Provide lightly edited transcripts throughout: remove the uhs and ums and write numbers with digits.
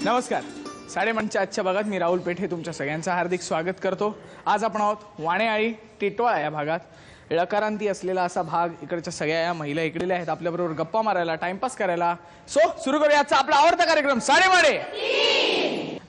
नमस्कार. साडेमनच्या आजच्या भागात मी राहुल पेठे तुमच्या सगळ्यांचं हार्दिक स्वागत करतो. आज आपण आहोत वाणेआळी टिटवाळा या भागात. लकारांती असलेला असा भाग. इकडच्या सगळ्या या महिला इकडे आहेत आपल्याबरोबर गप्पा मारायला, टाइमपास करायला. सो सुरू करूया आजचा आपला आवडता कार्यक्रम साडेमाडे.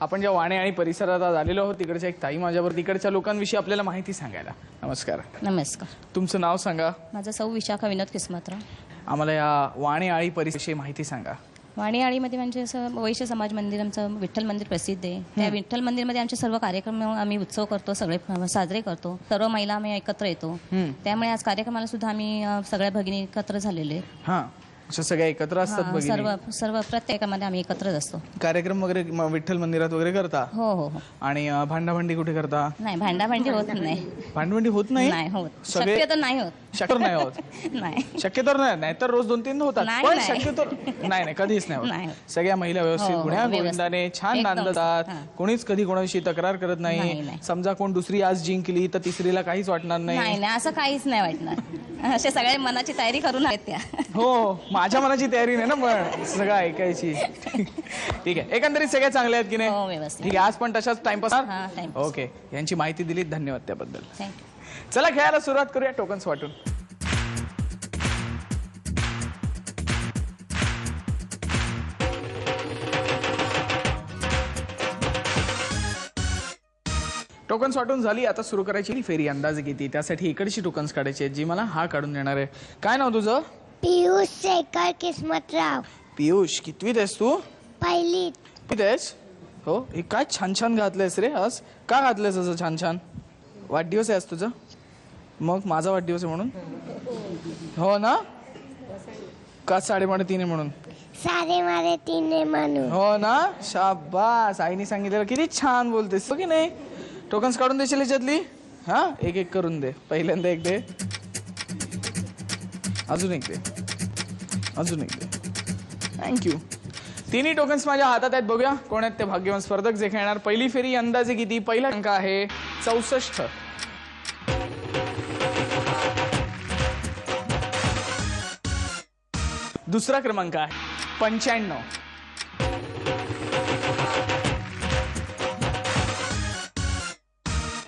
आपण ज्या वाणेआळी परिसरात आज आलेलो आहोत तिकडच्या एक ताई माझ्यावर तिकडच्या लोकांविषयी आपल्याला माहिती सांगायला. नमस्कार. नमस्कार. तुमचं नाव सांगा. माझं सौ विशाखा विनोद किस्मतराव. आम्हाला या वाणेआळी परिसराविषयी माहिती सांगा. वाणेआळीमध्ये म्हणजे असं वैश्य समाज मंदिर आमचं विठ्ठल मंदिर प्रसिद्ध आहे. त्या विठ्ठल मंदिरमध्ये आमचे सर्व कार्यक्रम आम्ही उत्सव करतो, सगळे साजरे करतो. सर्व महिला आम्ही एकत्र येतो. त्यामुळे आज कार्यक्रमाला सुद्धा आम्ही सगळ्या भगिनी एकत्र झालेले. हा, अशा सगळ्या एकत्र असतात भगिनी? सर्व सर्व प्रत्येकामध्ये आम्ही एकत्रच असतो. कार्यक्रम वगैरे विठ्ठल मंदिरात वगैरे करता? हो हो हो. आणि भांडाभांडी कुठे करता? नाही, भांडाभांडी होत नाही. भांडाभांडी होत नाही? नाही होत, शक्यतो नाही होत. शक्यतो नाही होत. नाही, शक्यतो नाही तर रोज 2-3 होतात, पण शक्यतो नाही कधीच नाही नाही. होत. सगळ्या महिला व्यवस्थित गुण्या गोविंदाने छान नांदतात. कोणीच कधी कोणाविषयी तक्रार करत नाही. समजा कोण दुसरी आज जिंकली तर तिसरीला काहीच वाटणार नाही. नाही नाही, असं काहीच नाही वाटणार. असे सगळे मनाची तयारी करून आहेत त्या. हो, माझ्या मनाची तयारी नाही ना, पण सगळं ऐकायची. ठीक आहे, एकंदरीत सगळ्या चांगल्या आहेत की नाही? हो, व्यवस्थित. ठीक आहे, आज पण तशाच टाइमपास. टाइमपास. ओके, यांची माहिती दिली, धन्यवाद त्याबद्दल. थँक्यू. चला खेळायला सुरुवात करूया टोकन्स वाटून. टोकन्स वाटून झाली, आता सुरू करायची फेरी. अंदाजे किती? त्यासाठी इकडची टोकन्स काढायची आहेत जी मला हा काढून देणार आहे. काय नाव तुझं? पियुष शेखर किस्मतराव. पियुष, कितवीत आहेस तू? पहिलीत. किती आहेस? हो, हे काय छान छान घातलंयस रे आज. का घातलंयस असं छान छान? वाढदिवस आहे आज तुझं? मग माझा वाढदिवस आहे म्हणून? हो ना? का 3:30 म्हणून? 3:30 म्हणून. हो ना, शाबास. आईने सांगितलं किती छान बोलतेस, हो की नाही? टोकन्स काढून देशील याच्यातली? हा, एक एक करून दे. पहिल्यांदा एक दे, अजून एक दे, अजून एक दे. थँक्यू. तिन्ही टोकन्स माझ्या हातात आहेत. बघूया कोण आहेत ते भाग्यवान स्पर्धक जे खेळणार. पहिली फेरी अंदाजे किती? पहिला अंक आहे 64. दुसरा क्रमांक आहे 95.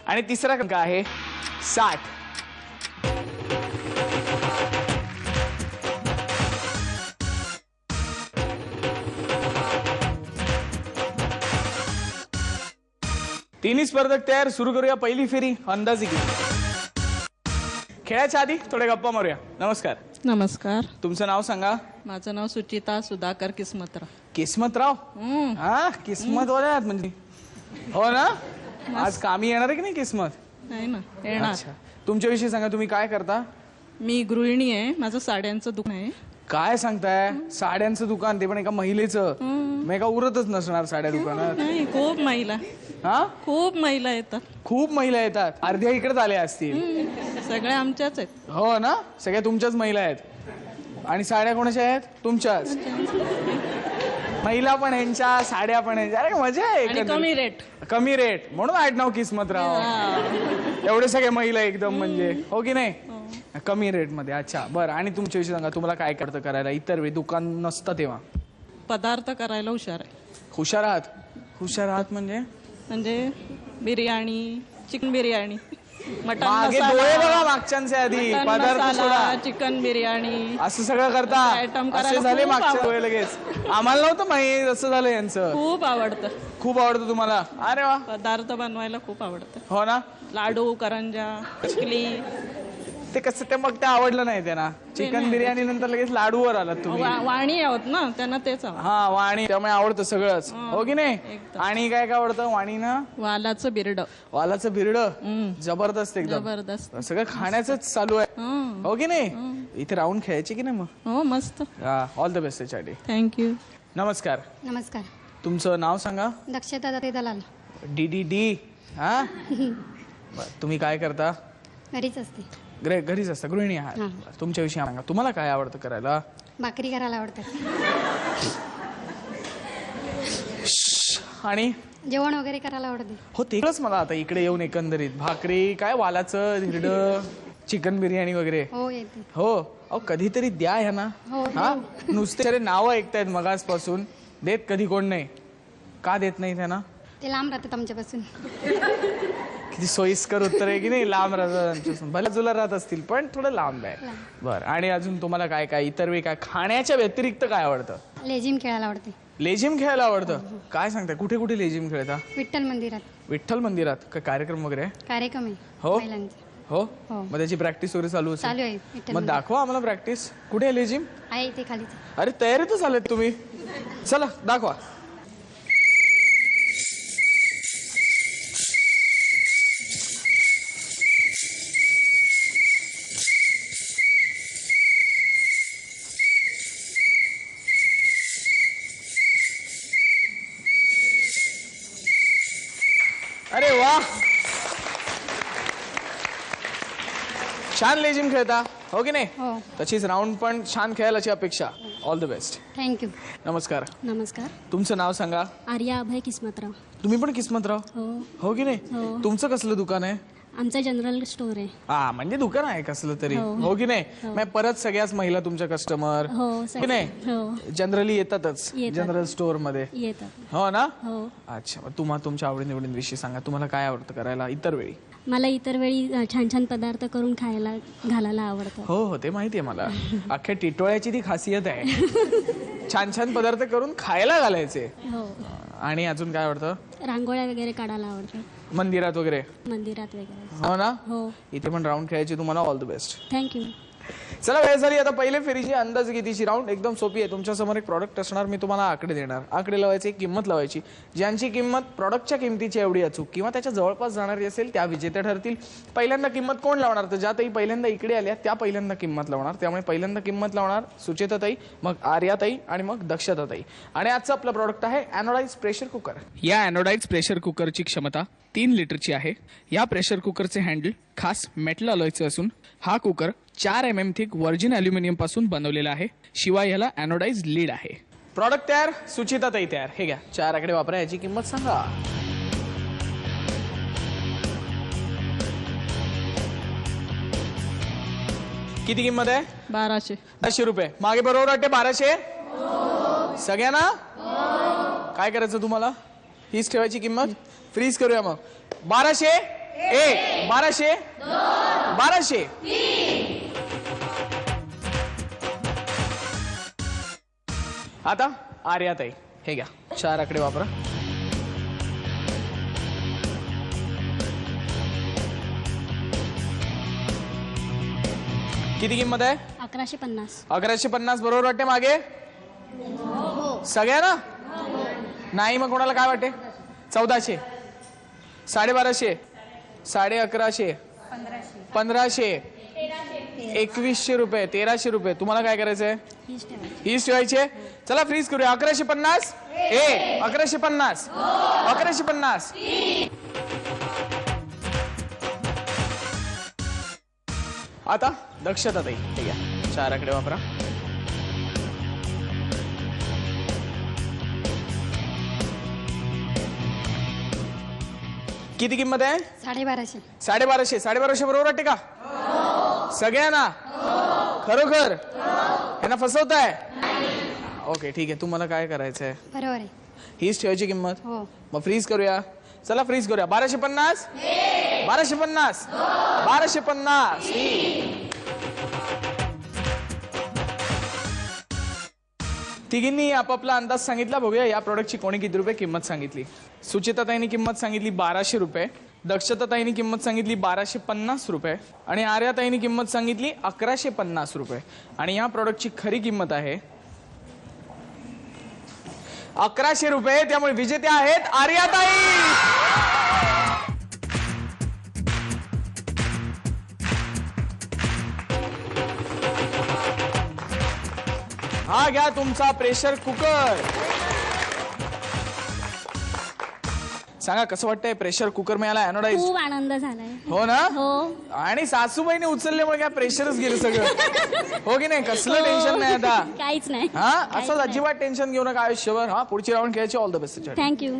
आणि तिसरा क्रमांक आहे 60. तिन्ही स्पर्धक तयार. सुरू करूया पहिली फेरी. अंदाजे किती? खेळायच्या आधी थोड्या गप्पा मारूया. नमस्कार. नमस्कार. तुमचं नाव सांगा. माझं नाव सुचिता सुधाकर किस्मतराव. किस्मतराव? हा, किस्मत वाले आहात म्हणजे. हो ना, आज कामी येणार आहे की नाही किस्मत? नाही ना, येणार. अच्छा, तुमच्याविषयी सांगा. तुम्ही काय करता? मी गृहिणी आहे. माझं साड्यांचं दुकान आहे. काय सांगताय? साड्यांचं दुकान, ते पण एका महिलेचं? मग एका उरतच नसणार साड्या दुकानात. नाही, खूप महिला. हा, खूप महिला येतात. खूप महिला येतात. अर्ध्या इकडेच आल्या असतील. सगळ्या आमच्याच आहेत. हो ना, सगळ्या तुमच्याच महिला आहेत. आणि साड्या कोणाच्या आहेत? तुमच्याच. महिला पण यांच्या, साड्या पण यांच्या. अरे मजा आहे. आणि कमी रेट. कमी रेट म्हणून आडनाव किस्मतराव. एवढे सगळे महिला एकदम म्हणजे, हो की नाही? कमी रेट मध्ये. अच्छा, बरं. आणि तुमच्याविषयी सांगा. तुम्हाला काय करतं करायला इतर वेळी दुकान नसतं तेव्हा? पदार्थ करायला हुशार आहे. हुशार आहात? हुशार आहात म्हणजे? म्हणजे बिर्याणी, चिकन बिर्याणी, मटन मागे डोळे बघा मसाला, मागच्यांचे आधी. मटन पदार्थ मसाला, सोडा, चिकन बिर्याणी असं सगळं करता? आयटम असे करायला झाले खूप मागच्या आवडतं. डोळे लगेच. आम्हाला नव्हतं माहिती असं झालं यांचं. खूप आवडतं. खूप आवडतं तुम्हाला? अरे वा. पदार्थ बनवायला खूप आवडतं. हो ना. लाडू, करंजा, चकली. ते कसं ते मग ते आवडलं नाही त्यांना. चिकन बिर्याणी नंतर लगेच लाडूवर आलात तुम्ही. वाणी आहोत ना, त्यांना तेच आवडतं. हा, वाणी, त्यामुळे आवडतं सगळंच, हो की नाही? एकदम. आणि काय काय आवडतं वाणीनं? वालाचं बिरड. वालाचं बिरडं जबरदस्त एकदम. जबरदस्त. सगळं खाण्याचंच चालू आहे, हो की नाही? इथे राहून खेळायचे की नाही मग? हो, मस्त. ऑल द बेस्ट त्याच्यासाठी. थँक्यू. नमस्कार. नमस्कार. तुमचं नाव सांगा. दक्षता दत्ते दलाल. DDD. हा, तुम्ही काय करता? घरीच असते. घरीच असता, गृहिणी आहात. तुमच्याविषयी सांगा. तुम्हाला काय आवडतं करायला? भाकरी करायला आवडतात. आणि जेवण वगैरे करायला आवडते. हो, तेच मला आता इकडे येऊन एकंदरीत भाकरी, काय वालाचं धिरडं, चिकन बिर्याणी वगैरे. हो, येते. हो, अहो कधीतरी द्या ह्यांना. हो, हा, नुसते नाव ऐकतायत मगासपासून, देत कधी कोण नाही. का देत नाही त्यांना? ते लांब राहतात आमच्यापासून. किती सोयीस्कर उत्तर आहे की नाही. लांब राहतात आमच्यापासून. भले जुला राहत असतील पण थोडं लांब आहे. बरं, आणि अजून तुम्हाला काय काय इतर वेळी काय खाण्याच्या व्यतिरिक्त काय आवडतं? लेझिम खेळायला आवडते. लेझिम खेळायला आवडतं. काय सांगताय, कुठे कुठे लेझिम खेळता? विठ्ठल मंदिरात विठ्ठल मंदिरात. काय कार्यक्रम वगैरे आहे? कार्यक्रम आहे हो? महिलांचे. हो. हो. मग त्याची प्रॅक्टिस वगैरे चालू चालू असेल? आहे विठ्ठल मग मंदिर. दाखवा आम्हाला प्रॅक्टिस. कुठे आहे लेझिम? आहे इथे खालीच. अरे तयारीतच आलेत तुम्ही. चला दाखवा. अरे वा, छान लेझिम खेळता हो की नाही? हो. तशीच राऊंड पण छान खेळायलाची अपेक्षा. All the best. थँक्यू. नमस्कार, नमस्कार. तुमचं नाव सांगा. आर्या अभय किस्मतराव. तुम्ही पण किस्मतराव हो. हो की नाही? हो. तुमचं कसलं दुकान आहे? आमचं जनरल स्टोर आहे. हा, म्हणजे दुकान आहे कसलं तरी. हो. हो की नाही? हो. मग परत सगळ्याच महिला तुमच्या कस्टमर हो की नाही? हो जनरली येतातच येतात. जनरल स्टोअर मध्ये. येतात. हो ना? हो. अच्छा, मग तुम्हाला तुमच्या आवडीनिवडींविषयी सांगा. तुम्हाला काय आवडतं करायला इतर वेळी? मला इतर वेळी छान छान पदार्थ करून खायला घालायला आवडतं. हो हो, ते माहिती आहे मला. अख्ख्या टिटोळ्याची ती खासियत आहे. छान छान पदार्थ करून खायला घालायचे. हो. आणि अजून काय आवडतं? रांगोळ्या वगैरे काढायला आवडतं. मंदिरात वगैरे. मंदिरात वगैरे. हो ना? हो. इथे पण राऊंड खेळायची. तुम्हाला ऑल द बेस्ट. थँक्यू. चला, वेळ झाली आता पहिले फेरीची अंदाजगीतीची राऊंड. एकदम सोपी आहे. तुमच्या समोर एक प्रॉडक्ट असणार. मी तुम्हाला आकडे देणार. आकडे लावायचे, किंमत लावायची. ज्यांची किंमत प्रॉडक्टच्या किमतीची एवढी अचूक किंवा त्याच्या जवळपास जाणारी असेल त्या विजेते ठरतील. पहिल्यांदा किंमत कोण लावणार? तर ज्या ताई पहिल्यांदा इकडे आल्या त्या पहिल्यांदा किंमत लावणार. त्यामुळे पहिल्यांदा किंमत लावणार सुचेताताई, मग आर्याताई आणि मग दक्षताताई. आणि आजचं आपलं प्रॉडक्ट आहे एनोडाइज प्रेशर कुकर. या एनोडाइज प्रेशर कुकरची क्षमता 3 लिटरची आहे. या प्रेशर कुकरचे हँडल खास मेटल अलॉयचे असून हा cooker 4 mm thick virgin aluminium पासून बनवलेला आहे. शिवाय याला एनोडाइज लीड आहे. प्रॉडक्ट तयार, सुचिताताई तयार. हे घ्या 4 आकडे वापरा. याची किंमत सांगा. किती किंमत आहे? 1200. 1200 रुपये. मागे बरोबर वाटते 1200? सगळ्यांना? काय करायचं तुम्हाला? हीच ठेवायची किंमत. फ्रीज करूया मग. 1200 1, 1200 1200. आता आर्याताई हे घ्या 4 आकडे वापरा. किती किंमत आहे? 1150. 1150 बरोबर वाटते मागे? सगळ्यांना? नाही, मग कोणाला काय वाटते? 1400, 1250, 1150, 1500, 2100 रुपये, 1300 रुपये. तुम्हाला काय करायचंय? हीच ठेवा. हीच ठेवायचे. चला फ्रीज करूया. 1150 1150 1150. आता दक्षता ताई हे घ्या 4 आकडे वापरा. किती किंमत आहे? 1250. 1250. 1250 बरोबर वाटते का सगळ्यांना? खरोखर यांना फसवताय? ओके ठीक आहे. तुम्हाला काय करायचंय? बरोबर आहे. हीच ठेवायची किंमत. हो. मग फ्रीज करूया. चला फ्रीज करूया. 1250 1250 1250. तिघींनी आपापला अंदाज सांगितला. बघूया या प्रोडक्टची कोणी किती रुपये किंमत सांगितली. सुचिताताईंनी किंमत सांगितली 1200 रुपये. दक्षताताईंनी किंमत सांगितली 1250 रुपये. आणि आर्याताईंनी किंमत सांगितली 1150 रुपये. आणि या प्रोडक्टची खरी किंमत आहे 1100 रुपये. त्यामुळे विजेते आहेत आर्याताई. हा घ्या तुमचा प्रेशर कुकर. सांगा कसं वाटतंय? प्रेशर कुकर मिळाला एनोडाइज. खूप आनंद झालाय. हो ना? हो. आणि सासूबाईने उचलल्यामुळे काय प्रेशरच गेलं सगळं. हो की नाही? कसलं टेन्शन नाही आता. काहीच नाही. हा, असंच अजिबात टेन्शन घेऊ नका आयुष्यभर. हा, पुढची राऊंड खेळायची. All the best. थँक्यू.